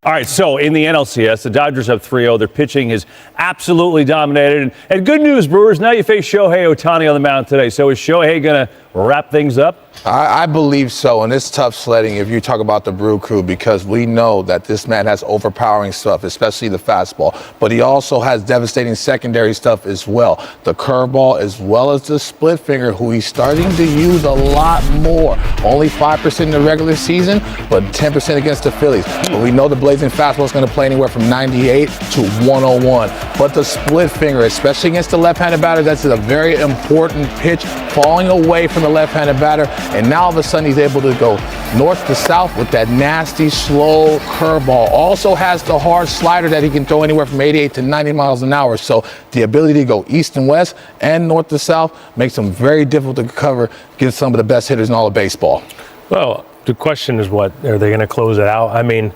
All right, so in the NLCS, the Dodgers up 3-0. Their pitching is absolutely dominated. And good news, Brewers, now you face Shohei Ohtani on the mound today. So is Shohei going to wrap things up? I believe so, and it's tough sledding if you talk about the Brew Crew, because we know that this man has overpowering stuff, especially the fastball, but he also has devastating secondary stuff as well. The curveball as well as the split finger, who he's starting to use a lot more. Only 5% in the regular season, but 10% against the Phillies. But we know the blazing fastball is going to play anywhere from 98 to 101. But the split finger, especially against the left-handed batter, that's a very important pitch, falling away from the left-handed batter. And now all of a sudden he's able to go north to south with that nasty, slow curveball. Also has the hard slider that he can throw anywhere from 88 to 90 miles an hour. So the ability to go east and west and north to south makes him very difficult to cover against some of the best hitters in all of baseball. Well, the question is, what are they going to close it out? I mean,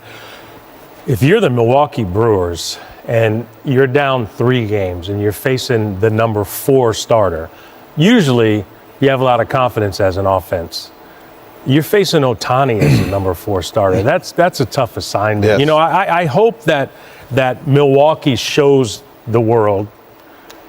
if you're the Milwaukee Brewers and you're down 3 games and you're facing the number 4 starter, usually you have a lot of confidence as an offense. You're facing Ohtani as the number 4 starter. That's a tough assignment. Yes. You know, I hope that Milwaukee shows the world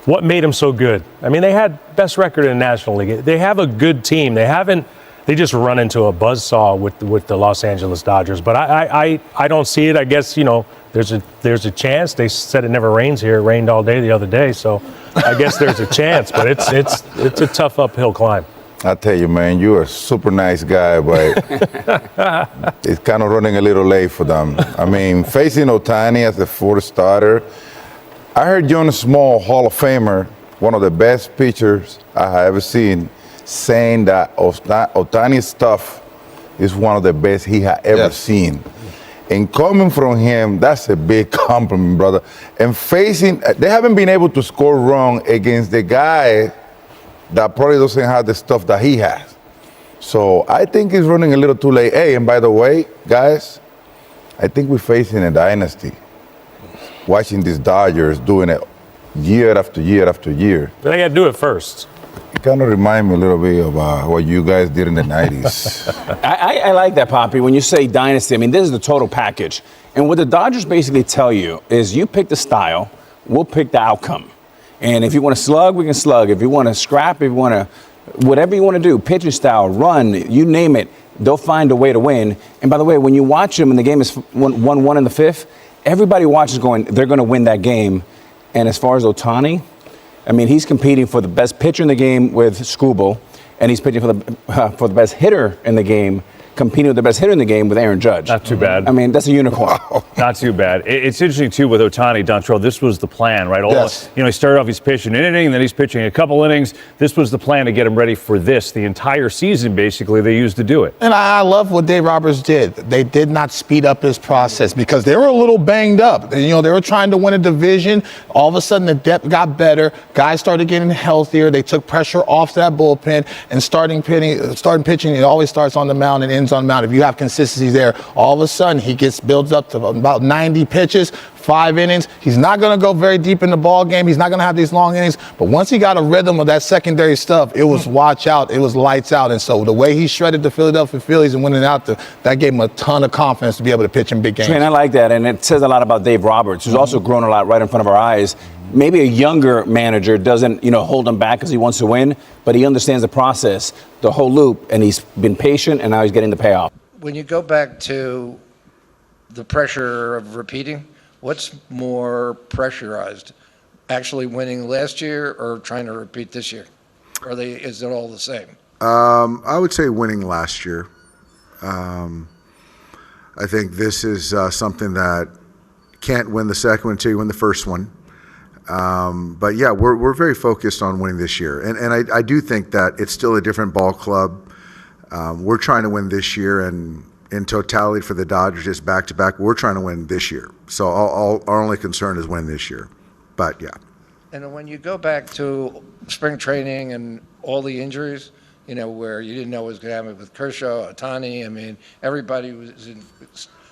what made them so good. I mean, they had best record in the National League. They have a good team. They just run into a buzzsaw with the Los Angeles Dodgers. But I don't see it. I guess, you know, there's a chance. They said it never rains here. It rained all day the other day, so I guess there's a chance. But it's a tough uphill climb. I tell you, man, you're a super nice guy, but it's kind of running a little late for them. I mean, facing Ohtani as the 4th starter, I heard John Small, Hall of Famer, one of the best pitchers I have ever seen, saying that Ohtani's stuff is one of the best he had ever seen. And coming from him, that's a big compliment, brother. And they haven't been able to score wrong against the guy that probably doesn't have the stuff that he has. So I think he's running a little too late. Hey, and by the way, guys, I think we're facing a dynasty. Watching these Dodgers doing it year after year after year. They got to do it first. It kind of reminds me a little bit of what you guys did in the 90s. I like that, Poppy. When you say dynasty, I mean, this is the total package. And what the Dodgers basically tell you is you pick the style, we'll pick the outcome. And if you want to slug, we can slug. If you want to scrap, if you want to, whatever you want to do, pitching style, run, you name it, they'll find a way to win. And by the way, when you watch them and the game is 1-1 in the 5th, everybody watches going, they're going to win that game. And as far as Ohtani, I mean, he's competing for the best pitcher in the game with Skubal, and he's pitching for the best hitter in the game, competing with the best hitter in the game with Aaron Judge. Not too bad. I mean, that's a unicorn. Wow. Not too bad. It's interesting, too, with Ohtani, Dontrell. This was the plan, right? Yes. You know, he started off, he's pitching an inning, then he's pitching a couple innings. This was the plan to get him ready for this. The entire season, basically, they used to do it. And I love what Dave Roberts did. They did not speed up his process because they were a little banged up. You know, they were trying to win a division. All of a sudden, the depth got better. Guys started getting healthier. They took pressure off that bullpen, and starting pitching, it always starts on the mound and ends on the mound. If you have consistency there, all of a sudden he builds up to about 90 pitches, 5 innings. He's not going to go very deep in the ball game. He's not going to have these long innings. But once he got a rhythm of that secondary stuff, it was watch out. It was lights out. And so the way he shredded the Philadelphia Phillies and winning out, that gave him a ton of confidence to be able to pitch in big games. And I like that, and it says a lot about Dave Roberts, who's also grown a lot right in front of our eyes. Maybe a younger manager doesn't, hold him back because he wants to win, but he understands the process, the whole loop, and he's been patient, and now he's getting the payoff. When you go back to the pressure of repeating, what's more pressurized? Actually winning last year or trying to repeat this year? Is it all the same? I would say winning last year. I think this is something that can't win the second one until you win the first one. But yeah, we're very focused on winning this year. And I do think that it's still a different ball club. We're trying to win this year, and in totality for the Dodgers, just back-to-back, we're trying to win this year. So our only concern is win this year. But yeah. And when you go back to spring training and all the injuries, where you didn't know what was going to happen with Kershaw, Ohtani, I mean, everybody was in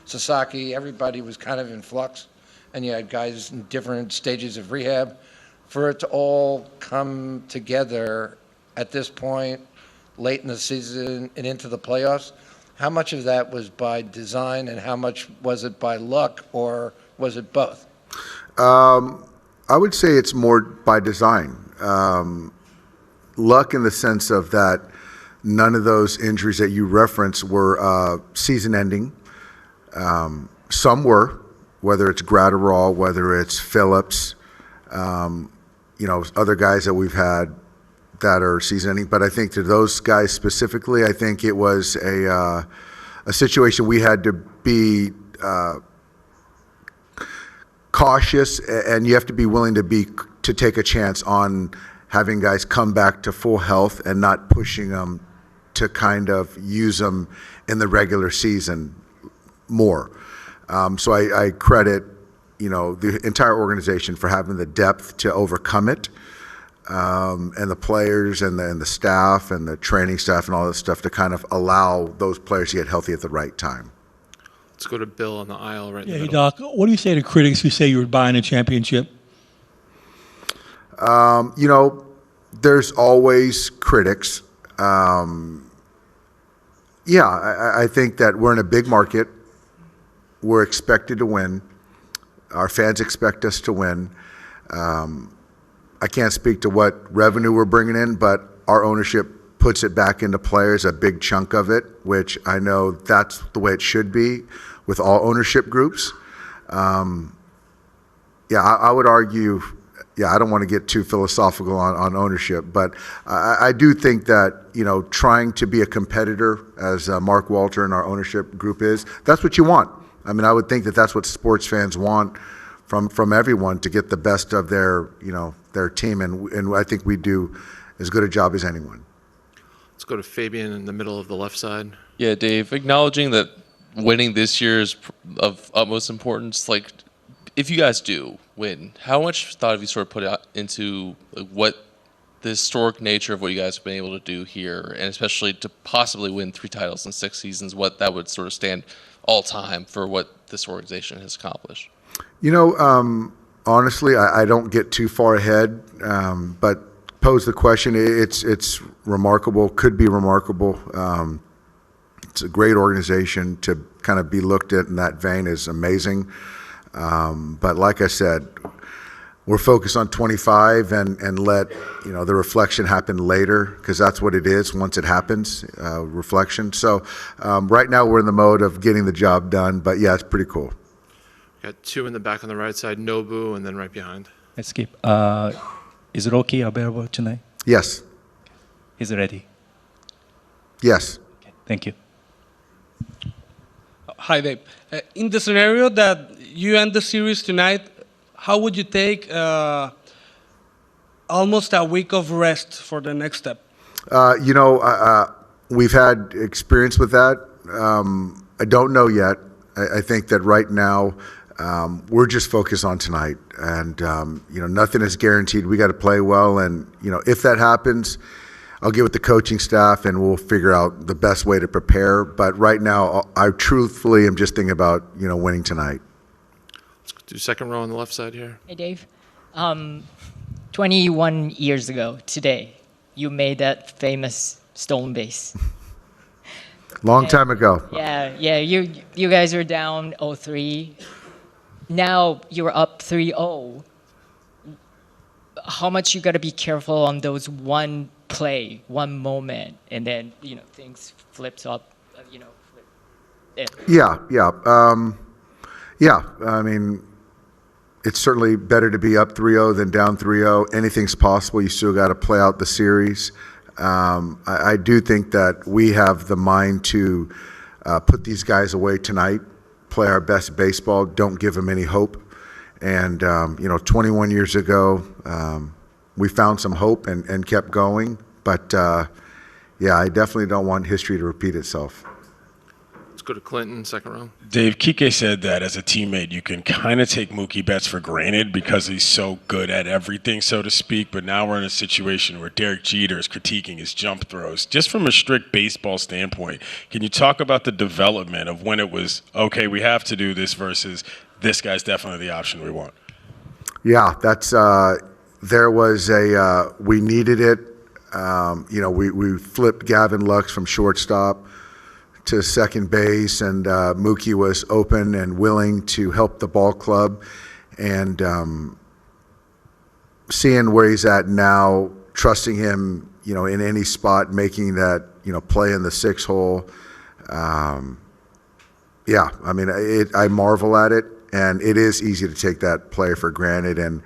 Sasaki, everybody was kind of in flux, and you had guys in different stages of rehab. For it to all come together at this point, late in the season and into the playoffs, How much of that was by design and how much was it by luck, or was it both? I would say it's more by design. Luck in the sense of that none of those injuries that you referenced were season-ending. Some were, whether it's Gratterall, whether it's Phillips, other guys that we've had that are season-ending. But I think to those guys specifically, I think it was a situation we had to be cautious, and you have to be willing to take a chance on having guys come back to full health and not pushing them to kind of use them in the regular season more. So I credit, the entire organization for having the depth to overcome it, and the players and the staff and the training staff and all that stuff to kind of allow those players to get healthy at the right time. Let's go to Bill on the aisle right in the Hey, middle. Doc, what do you say to critics who say you were buying a championship? There's always critics. I think that we're in a big market. We're expected to win. Our fans expect us to win. I can't speak to what revenue we're bringing in, but our ownership puts it back into players, a big chunk of it, which I know that's the way it should be with all ownership groups. I would argue, I don't want to get too philosophical on ownership, but I do think that, trying to be a competitor, as Mark Walter and our ownership group is, that's what you want. I mean, I would think that that's what sports fans want from everyone, to get the best of their team, and I think we do as good a job as anyone. Let's go to Fabian in the middle of the left side. Yeah, Dave, acknowledging that winning this year is of utmost importance, like, if you guys do win, how much thought have you sort of put out into what the historic nature of what you guys have been able to do here, and especially to possibly win 3 titles in 6 seasons, what that would sort of stand all time for what this organization has accomplished? Honestly, I don't get too far ahead, but pose the question. It's remarkable, could be remarkable. It's a great organization. To kind of be looked at in that vein is amazing. But like I said, we're focused on 25 and let the reflection happen later, because that's what it is once it happens, reflection. So right now we're in the mode of getting the job done, but yeah, it's pretty cool. Got 2 in the back on the right side, Nobu, and then right behind. Let's skip. Is Rocky available tonight? Yes. He's ready. Yes. Okay, thank you. Hi, Dave. In the scenario that you end the series tonight, how would you take almost a week of rest for the next step? We've had experience with that. I don't know yet. I think that right now we're just focused on tonight, and nothing is guaranteed. We got to play well, and if that happens, I'll get with the coaching staff and we'll figure out the best way to prepare. But right now, I truthfully am just thinking about winning tonight. Let's do second row on the left side here. Hey, Dave. 21 years ago today, you made that famous stolen base. Long time ago. Yeah. You guys were down 0-3. Now you're up 3-0. How much you got to be careful on those one play, one moment, and then things flips up. Yeah. I mean, it's certainly better to be up 3-0 than down 3-0. Anything's possible. You still got to play out the series. I do think that we have the mind to put these guys away tonight, play our best baseball, don't give them any hope. And 21 years ago, we found some hope and kept going. But I definitely don't want history to repeat itself. Let's go to Clinton, second row. Dave, Kike said that as a teammate, you can kind of take Mookie Betts for granted because he's so good at everything, so to speak. But now we're in a situation where Derek Jeter is critiquing his jump throws. Just from a strict baseball standpoint, can you talk about the development of when it was, okay, we have to do this versus this guy's definitely the option we want? Yeah, that's there was we needed it. We flipped Gavin Lux from shortstop to second base, and Mookie was open and willing to help the ball club. And seeing where he's at now, trusting him, in any spot, making that, play in the 6 hole. Yeah, I mean, I marvel at it, and it is easy to take that player for granted. And,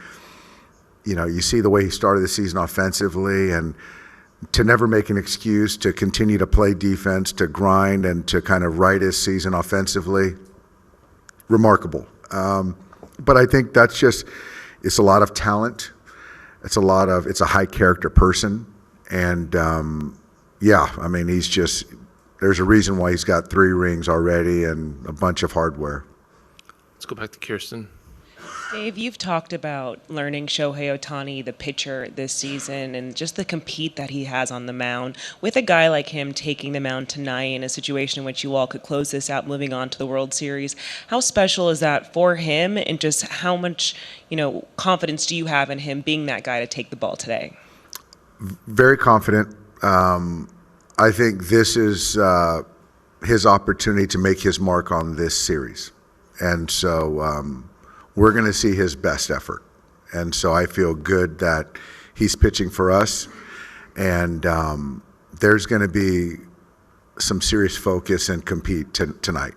you see the way he started the season offensively, and to never make an excuse, to continue to play defense, to grind, and to kind of right his season offensively. Remarkable. But I think that's it's a lot of talent. It's a high character person. And yeah, I mean, there's a reason why he's got 3 rings already and a bunch of hardware. Let's go back to Kirsten. Dave, you've talked about learning Shohei Ohtani, the pitcher, this season, and just the compete that he has on the mound. With a guy like him taking the mound tonight in a situation in which you all could close this out, moving on to the World Series, how special is that for him, and just how much, confidence do you have in him being that guy to take the ball today? Very confident. I think this is his opportunity to make his mark on this series. And so we're going to see his best effort. And so I feel good that he's pitching for us. And there's going to be some serious focus and compete tonight.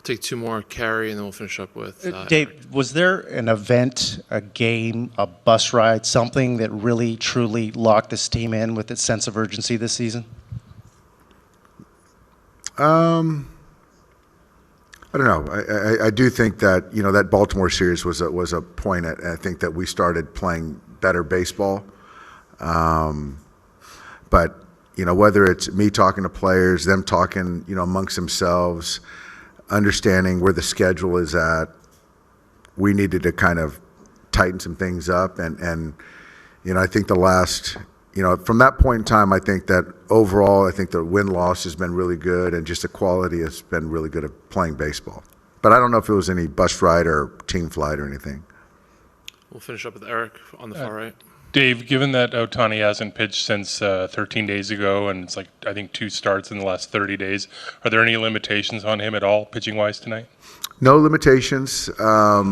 Take 2 more, Carrie, and then we'll finish up with Dave, was there an event, a game, a bus ride, something that really, truly locked this team in with its sense of urgency this season? I don't know. I do think that, that Baltimore series was a point I think that we started playing better baseball. But, whether it's me talking to players, them talking, amongst themselves, understanding where the schedule is at, we needed to kind of tighten some things up. And I think the last, from that point in time, I think that overall, I think the win-loss has been really good, and just the quality has been really good at playing baseball. But I don't know if it was any bus ride or team flight or anything. We'll finish up with Eric on the far right. Dave, given that Ohtani hasn't pitched since 13 days ago, and it's I think 2 starts in the last 30 days, are there any limitations on him at all, pitching-wise tonight? No limitations. I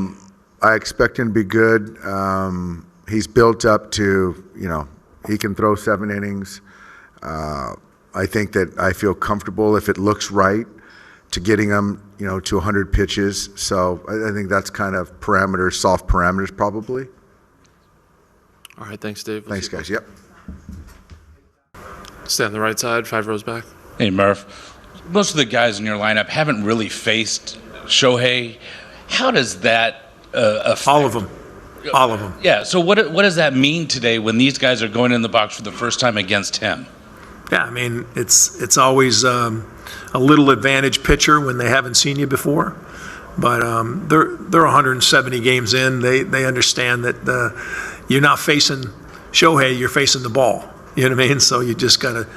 expect him to be good. He's built up to, he can throw 7 innings. I think that I feel comfortable, if it looks right, to getting him, to 100 pitches. So I think that's kind of soft parameters probably. All right, thanks, Dave. Thanks, guys. Yep. Stay on the right side, 5 rows back. Hey, Murph. Most of the guys in your lineup haven't really faced Shohei. How does that affect? All of them. All of them. Yeah, so what does that mean today when these guys are going in the box for the first time against him? Yeah, I mean, it's always a little advantage pitcher when they haven't seen you before. But they're 170 games in. They understand that you're not facing Shohei, you're facing the ball. You know what I mean? So you just got to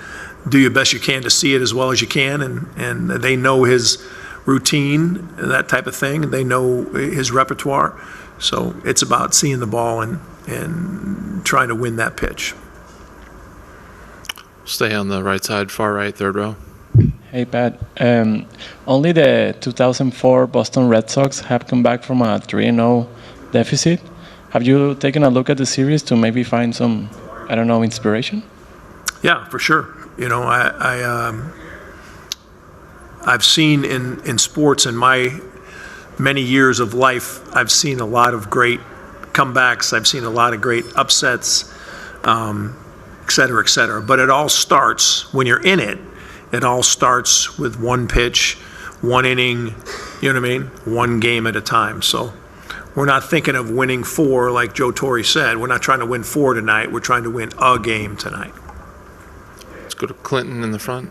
do your best you can to see it as well as you can. And they know his routine and that type of thing. And they know his repertoire. So it's about seeing the ball and trying to win that pitch. Stay on the right side, far right, 3rd row. Hey, Pat. Only the 2004 Boston Red Sox have come back from a 3-0 deficit. Have you taken a look at the series to maybe find some, inspiration? Yeah, for sure. I've seen in sports in my many years of life, I've seen a lot of great comebacks. I've seen a lot of great upsets, et cetera, et cetera. But it all starts, when you're in it, it all starts with 1 pitch, 1 inning, you know what I mean? 1 game at a time. So we're not thinking of winning 4 like Joe Torre said. We're not trying to win 4 tonight. We're trying to win a game tonight. Let's go to Clinton in the front.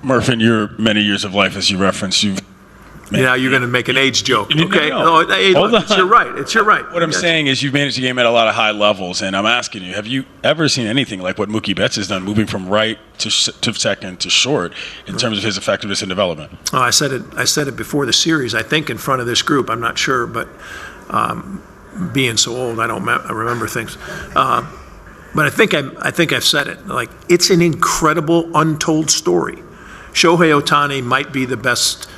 Murph, in your many years of life, as you referenced, you've Now you're going to make an age joke. Okay, No. hey, Hold look, it's on. your right. It's your right. What I'm saying is you've managed the game at a lot of high levels, and I'm asking you, have you ever seen anything like what Mookie Betts has done, moving from right to second to short in terms of his effectiveness and development? Oh, I said it before the series, I think in front of this group. I'm not sure, but being so old, I don't remember things. But I think I've said it. Like, it's an incredible untold story. Shohei Ohtani might be the best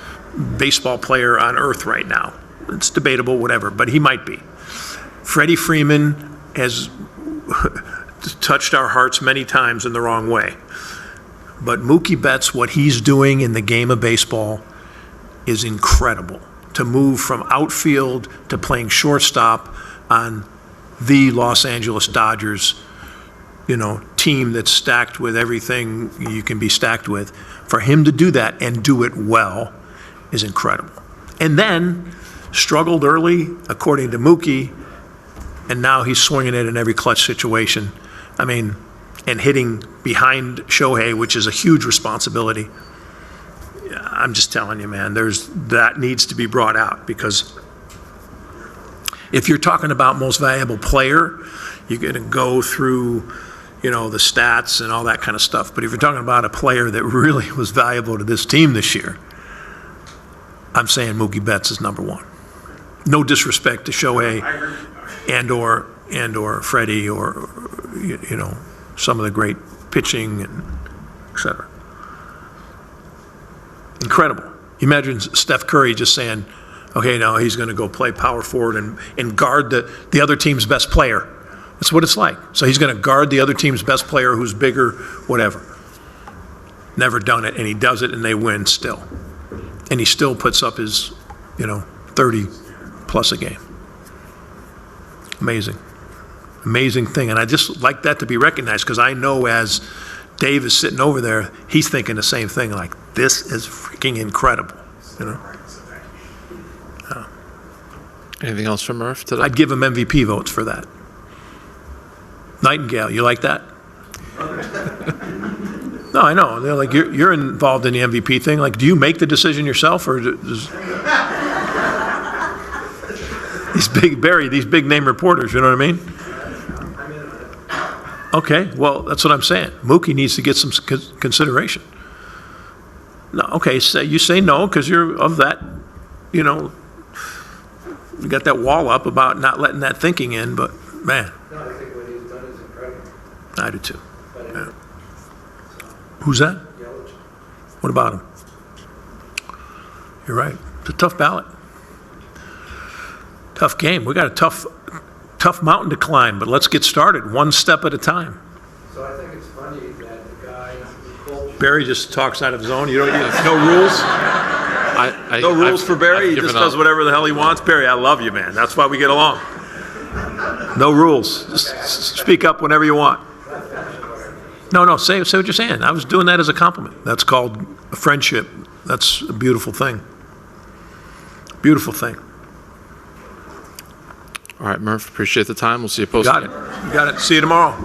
baseball player on earth right now. It's debatable, whatever, but he might be. Freddie Freeman has touched our hearts many times in the wrong way. But Mookie Betts, what he's doing in the game of baseball is incredible. To move from outfield to playing shortstop on the Los Angeles Dodgers, team that's stacked with everything you can be stacked with, for him to do that and do it well is incredible. And then struggled early, according to Mookie, and now he's swinging it in every clutch situation. I mean, and hitting behind Shohei, which is a huge responsibility. I'm just telling you, man, that needs to be brought out, because if you're talking about most valuable player, you're going to go through, the stats and all that kind of stuff. But if you're talking about a player that really was valuable to this team this year, I'm saying Mookie Betts is number one. No disrespect to Shohei and or Freddie or some of the great pitching and et cetera. Incredible. You imagine Steph Curry just saying, okay, now he's going to go play power forward and guard the other team's best player. That's what it's like. So he's going to guard the other team's best player who's bigger, whatever. Never done it, and he does it, and they win still. And he still puts up his, 30 plus a game. Amazing. Amazing thing. And I just like that to be recognized, because I know as Dave is sitting over there, he's thinking the same thing, like, this is freaking incredible. Anything else from Murph today? I'd give him MVP votes for that. Nightingale, you like that? No, I know. They're like, you're involved in the MVP thing. Like, do you make the decision yourself, or does these big name reporters, you know what I mean? Okay, well, that's what I'm saying. Mookie needs to get some consideration. No, okay, you say no because you're of that, you got that wall up about not letting that thinking in, but man. No, I think what he's done is incredible. I do too. Yeah. Who's that? Yelich. What about him? You're right. It's a tough ballot. Tough game. We got a tough mountain to climb, but let's get started one step at a time. So I think it's funny that the guy, Barry just talks out of his own. No rules. No rules for Barry. He just does whatever the hell he wants. Barry, I love you, man. That's why we get along. No rules. Just speak up whenever you want. No, say what you're saying. I was doing that as a compliment. That's called a friendship. That's a beautiful thing. Beautiful thing. All right, Murph, appreciate the time. We'll see you post. You got it. See you tomorrow.